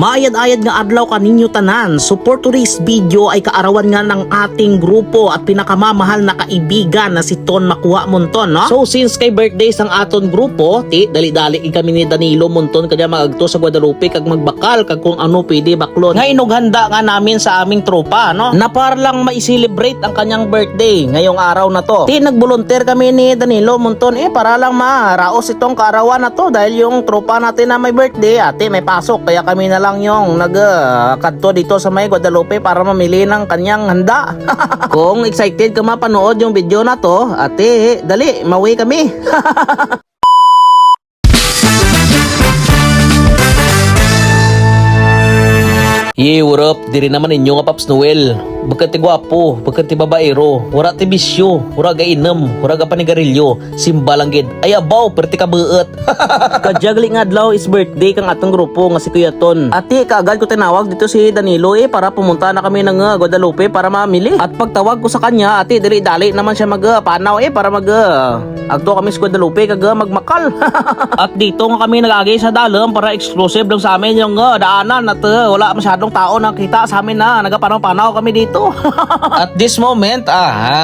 Maayad-ayad nga adlaw kaninyo tanan. Support to this video ay kaarawan nga ng ating grupo at pinakamamahal na kaibigan na si Ton Makuha Monton, no? So since kay birthdays ng aton grupo, dali-dali kami ni Danilo Monton kanya magagto sa Guadalupe kag magbakal kag kung ano pwede baklon. Nga inughanda nga namin sa aming tropa, no? Na para lang ma-celebrate ang kanyang birthday ngayong araw na to. Nag-volunteer kami ni Danilo Monton para lang maraos itong kaarawan na to dahil yung tropa natin na may birthday, may pasok kaya kami na lang yung nagkadto dito sa may Guadalupe para mamili ng kanyang handa. Kung excited ka mapanood yung video na to, dali, mauwi kami. What up? Diri naman inyo nga Paps Noel. Bagkat ti gwapo, bagkat ti babaero, wala ti bisyo, wala ga inem, wala ga panigarilyo, simba lang gid. Ay abaw, perti ka beet. Kajagli nga adlaw is birthday kang atong grupo nga si Kuya Ton. Ati kaagad ko tinawag dito si Danilo para pumunta na kami ng Guadalupe para mamili. At pagtawag ko sa kanya, dali-dali naman siya magpanaw para agto kami sa Guadalupe kag magmakal. At dito nga kami nagagi sa dalam para exclusive lang sa amin yung daanan at wala masyadong tao nakita sa amin na nagapanaw-panaw kami dito. At this moment,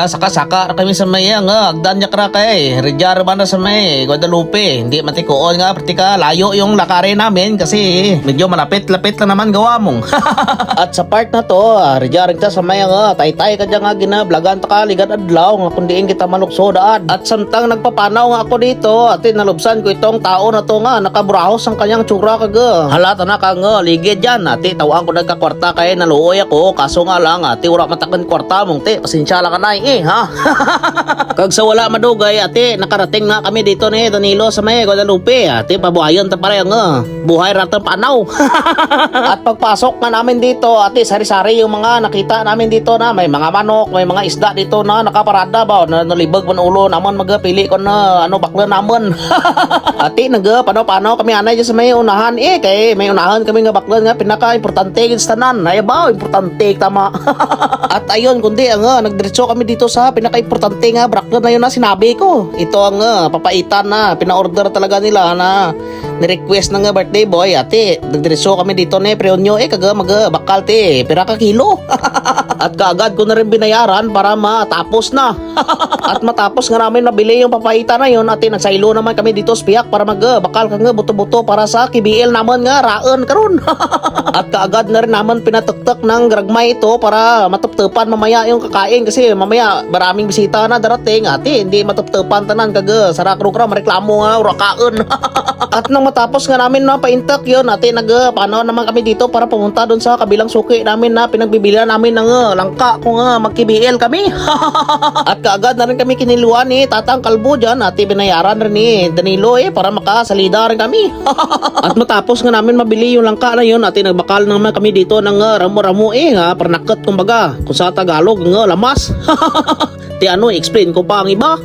saka-saka kami sa may agdanyak ra kay Redyar ba na sa may Guadalupe. Hindi matikoon nga, pratika layo yung lakare namin kasi medyo malapit-lapit lang naman gawa mong. At sa part na to, Redyar ta sa may tay-tay kadya nga ginablagan ta ka ligat adlaw nga kundiin kita maluksodan. At samtang nagpapanaw nga ako dito, nalubsan ko itong tao na to nga nakaburahos ang kanyang tsura kag halata na kang ligid yan. Tawaan ko nagkakwarta kay naluoy ako kaso nga lang wala matakan kwarta mong pasensya lang ka na ha. Kag sa wala madugay nakarating na kami dito ni Danilo sa may Guadalupe. Pabuhayon ta pare buhay ratang panaw. At pagpasok nga namin dito sari-sari yung mga nakita namin dito na may mga manok, may mga isda dito na nakaparada ba na nalibag man ulo naman magpili ko na bakla naman. Panaw kami anay sa may unahan kay may unahan kami nga bakla nga pinaka-importante sa tanan. Ay ba importante tama. At ayun kundi nagdiretso kami dito sa pinaka-importante nga braklan na yun na sinabi ko. Ito ang papaitan na pina-order talaga nila na ni-request ng birthday boy. Nagdiretso kami dito ni Preonyo magbakal pira ka kilo. At kaagad ko na rin binayaran para matapos na. At matapos nga namin nabili yung papaitan na yun nagsaylo naman kami dito sa piyak para magbakal ka buto-buto para sa KBL naman nga raon karon. At kaagad na rin naman pinatuktok ng gragmay ito para matuptupan mamaya yung kakain kasi mamaya maraming bisita na darating hindi matuptupan tanan kag sarakro-kra mareklamo nga urakaon. At nang matapos nga namin paintak yun nagpanaw naman kami dito para pumunta doon sa kabilang suki namin na pinagbibilihan namin ng langka kung mag-KBL kami. At kaagad na rin kami kiniluan ni Tatang Kalbo dyan binayaran rin ni Danilo para makasalida rin kami. At matapos nga namin mabili yung langka na yun nagbakal naman kami dito ng ramo-ramo parnakat kumbaga kung sa Tagalog lamas. Explain ko pa ang iba.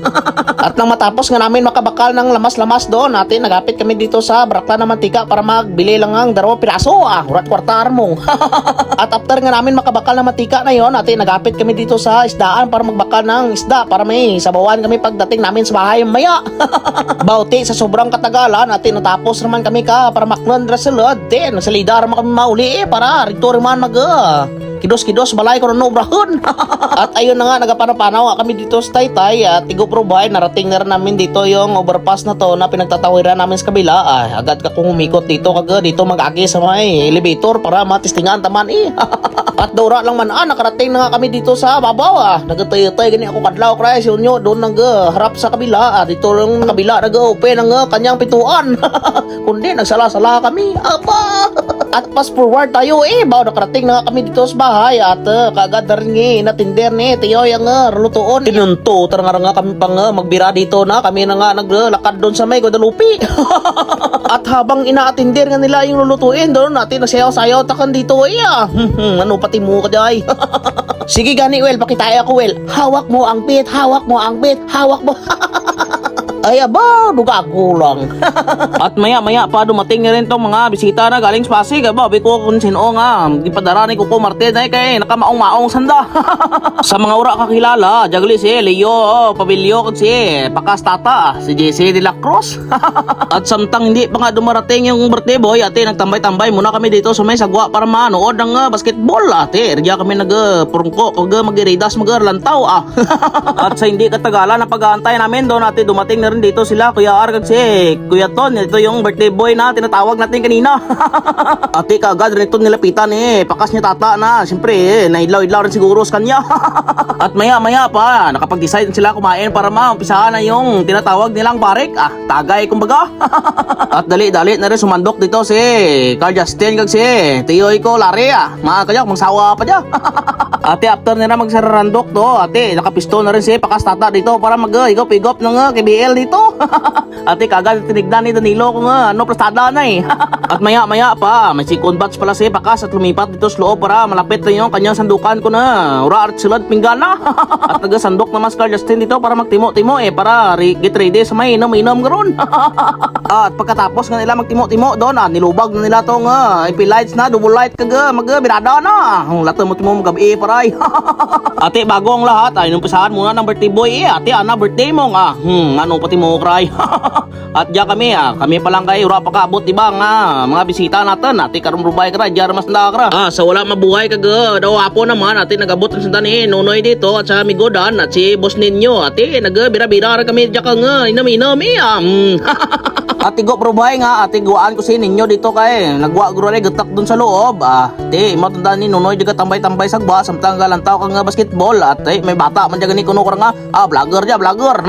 At nang matapos nga namin makabakal ng lamas-lamas doon nagapit kami dito sa braklan ng mantika para magbili lang ang 2 piraso urat kwartar mong. At after nga namin makabakal ng mantika na yon nagapit kami dito sa isdaan para magbakal ng isda para may sabawan kami pagdating namin sa bahay maya. Bauti sa sobrang katagalan natapos naman kami para maklan draselod nagsalida naman kami mauli para rito naman kidos-kidos balay ko na obrahon. At ayun na nga nagapanaw kami dito sa Taytay at Igopro Bay narating na rin namin dito yung overpass na to na pinagtatawiran namin sa kabila. Agad ka kung umikot dito dito mag-agi sa may elevator para matistingan taman At daura lang man nakarating na nga kami dito sa babaw nagatay-tay gani ako kadlaw kray si unyo doon harap sa kabila dito lang kabila nag-open ang kanyang pintuan. Kundi nagsala-sala kami at fast forward tayo baw nakarating na nga kami dito sa bahay at kaagad na rin natinder ni tiyoy ang rulutuon. Tinunto nga kami pang magbira dito na kami na nga naglalakad doon sa may Guadalupe. At habang inaatinder nga nila yung lulutuin doon nagsayaw-sayaw takan dito ano pati mo ka day. Sige gani Wel pakitaya ko Wel hawak mo ang bit hawak mo Ay aba, dugago lang. At maya-maya pa dumating na rin tong mga bisita na galing sa Pasig. Aba, bi ko kung sino nga. Ipadara ni Coco Martin ay kay nakamaong-maong sanda. Sa mga ura kakilala, jagli si Leo Pabilio kung si Pakastata, si JC de la Cruz. At samtang hindi pa nga dumarating yung birthday boy, ate, nagtambay-tambay muna kami dito sa may sagwa para manood ng basketball, ate. Riya kami nagpurungko, mag-iridas, mag-lantaw, At sa hindi katagalan na pag-aantay namin doon, ate, dumating na rin dito sila, Kuya Argag si Kuya Ton. Ito yung birthday boy na tinatawag natin kanina. Ate, kaagad rin ito nilapitan pakas niya tata na. Siyempre, nailaw-ilaw rin siguro sa kanya. At maya-maya pa, nakapag-decide sila kumain para maumpisahan na yung tinatawag nilang barik. Tagay kumbaga. At dali-dali na rin sumandok dito si Carl Justin kag si Tiyoy ko Lari, mga kayak, magsawa pa dyan. Ate, after nila magsararandok to, ate, nakapisto na rin si Pakastata dito para mag-igop-igop ng KBL dito. Ate, kagad tinignan ni Danilo kung ano plastada na At maya-maya pa, may second batch pala si Pakas at lumipat dito sa loob para malapit rin yung kanyang sandukan ko na ura at silad pinggana. At nagasandok na mas Carl Justin dito para magtimo-timo para get ready sa may inom-inom garon. At pagkatapos nga nila magtimo-timo doon, nilubag na nila tong IP lights na, double light mag-birada na. Lahat mo timo magabi paray. Ate, bago ang lahat, inumpisahan muna ng birthday boy ate, birthday mo nga. Ano pati mo cry. At diyan kami pa lang kay ura pa kaabot, diba nga mga bisita natin, ate, karon rubay kra, diyan mas nakakra. Sa wala mabuhay daw apo naman, ate, nagabot rin sa ni Nonoy dito at sa Migodan at si boss ninyo, ate, nagbira-bira kami diyan ka nga, inam-inam Ate, go probay nga, ate, guwaan ko si ninyo dito kay nagwa guro gatak dun sa loob. Ate, matandaan ni Nonoy diga tambay-tambay sagba samtang galantaw ka nga basketball. Ate, may bata man diyan ni kuno nga, vlogger dia, vlogger.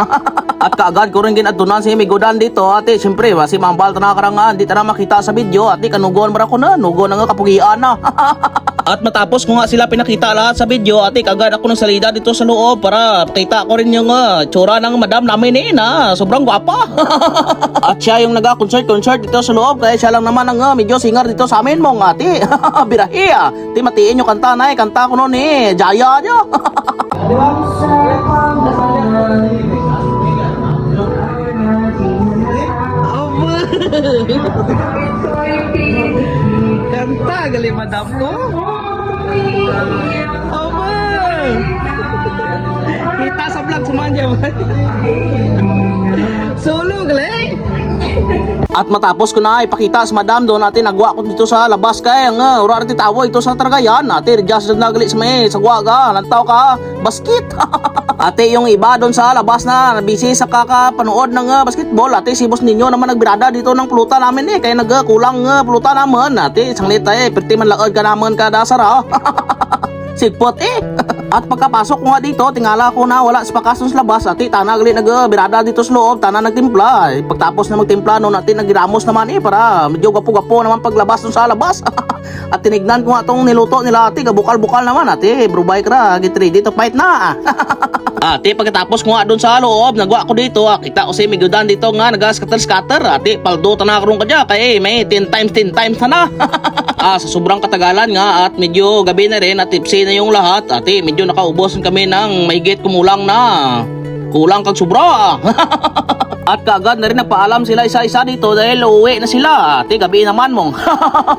At kaagad ko rin ginatunan si Migodan dito, ate, syempre si Mambal na karangan, di na makita sa video, ate, kanugon mara ko na, nugon na nga kapugian na. At matapos ko nga sila pinakita lahat sa video, ate, kagad ako ng salida dito sa loob para kita ko rin yung tsura ng madam namin na sobrang gwapa. At siya yung nag-concert dito sa loob, kaya siya lang naman ang medyo singer dito sa amin mong ate. Birahi Ti matiin yung kanta na kanta ko noon Jaya nyo. Kanta gali madam ko. Kita sa vlog sumanja mo. Solo gali. At matapos ko na ipakita sa madam doon, natin nagwa ko dito sa labas kaya nga ura rin tawo ito sa Targayan, natin just nagali sa may sagwa ka, lantaw ka basket. Ate, yung iba doon sa labas na busy sa kakapanood ng basketball, ate, si boss ninyo naman nagbirada dito ng pulutan namin kaya nagkulang pulutan naman, ate, isang lita perti man laod ka naman kada sara. Sigpot At pagkapasok ko nga dito, tingala ko na wala sa pakason sa labas, ati, tanagali nagbirada dito sa loob, tanan nagtimpla. Pagtapos na magtimpla no, natin nagramos naman para medyo gapo-gapo naman paglabas dun sa labas. At tinignan ko nga tong niluto nila, ati, gabukal-bukal naman, ati, brubay kra, get ready to fight na. Ate, pagkatapos ko nga doon sa loob, nagwa ko dito, kita ko si Migodan dito nga, naga-scatter-scatter, ate, paldo ta na karong kadya, kaya may 10 times na. Sa sobrang katagalan nga, at medyo gabi na rin, at tipsy na yung lahat, ate, medyo nakaubos kami ng mahigit kulang kag sobra. At kaagad na rin nagpaalam sila isa-isa dito dahil uuwi na sila. Ate, gabi naman mong.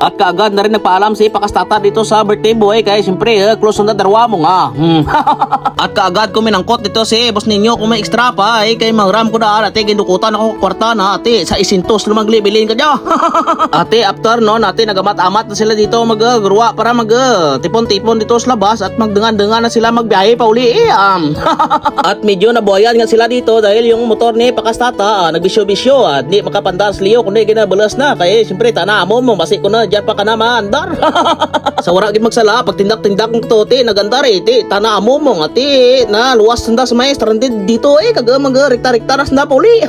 At kaagad na rin nagpaalam si Pakastata dito sa birthday boy kaya siyempre close on the darwa mo nga. At kaagad ko minangkot dito si boss ninyo kung may extra pa kay mangram ko na ate, ginukutan ako kwarta na ate sa isintos lumagli bilin ka dyan. Ate, after no, ate, nagamat-amat na sila dito magagruwa para tipon-tipon dito sa labas at magdengan-dengan na sila magbiyahe pa uli. At medyo nabuhayan nga sila dito dahil yung motor ni Pakastata nagbisyo-bisyo at di makapandar sa Leo kundi ginabalas na kaya siyempre tanaamo mo basi ko na dyan pa ka na maandar. Sa wara gid magsala pag tindak-tindak ng tote nagandar ti tanaamo mo nga ti na luwas sanda sa may stranded dito kaga mag-rekta-rekta na puli.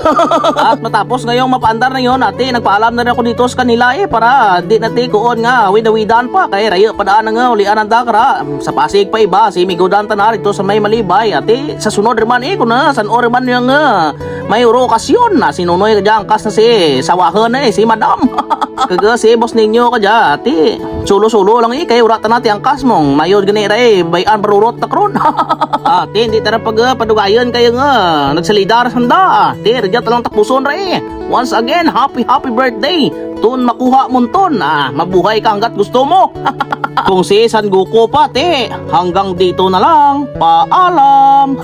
At matapos ngayong mapaandar na yon ate, nagpaalam na rin ako dito sa kanila para di nati kuon nga widawidan pa kaya rayo padaan nga ulian ang dakra sa Pasig pa iba si Migodan tanar dito sa may Malibay ate, sa sunod man kung na san ore man yung may uro okasyon na sinunoy ka dyan kas na si sawahan na si madam. Kaga si boss ninyo ka dyan, ti. Sulo-sulo lang kayo uratan natin ang kas mong mayod ganira bayan barurot na kron. Ti, hindi tara pag padugayan kayo nga. Nagsalidar sanda. Ti, rejat lang tapuson Once again, happy birthday. Tun makuha mo ton. Mabuhay ka hanggat gusto mo. Kung si San Goku pa, te, hanggang dito na lang. Paalam.